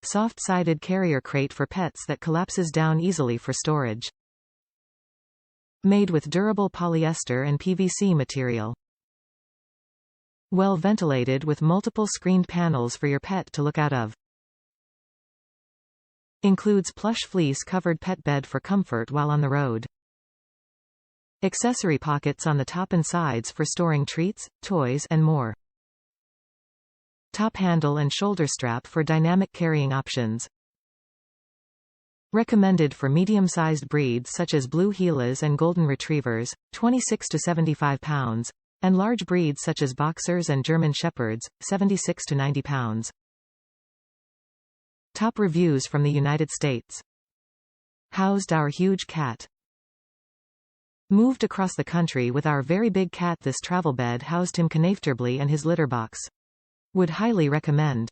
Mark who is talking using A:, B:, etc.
A: Soft-sided carrier crate for pets that collapses down easily for storage. Made with durable polyester and PVC material. Well-ventilated with multiple screened panels for your pet to look out of. Includes plush fleece-covered pet bed for comfort while on the road. Accessory pockets on the top and sides for storing treats, toys, and more. Top handle and shoulder strap for dynamic carrying options. Recommended for medium-sized breeds such as blue Gilas and golden retrievers, 26 to 75 pounds, and large breeds such as boxers and German shepherds, 76 to 90 pounds. Top reviews from the United States. Housed our huge cat. Moved across the country with our very big cat. This travel bed housed him comfortably and his litter box. Would highly recommend.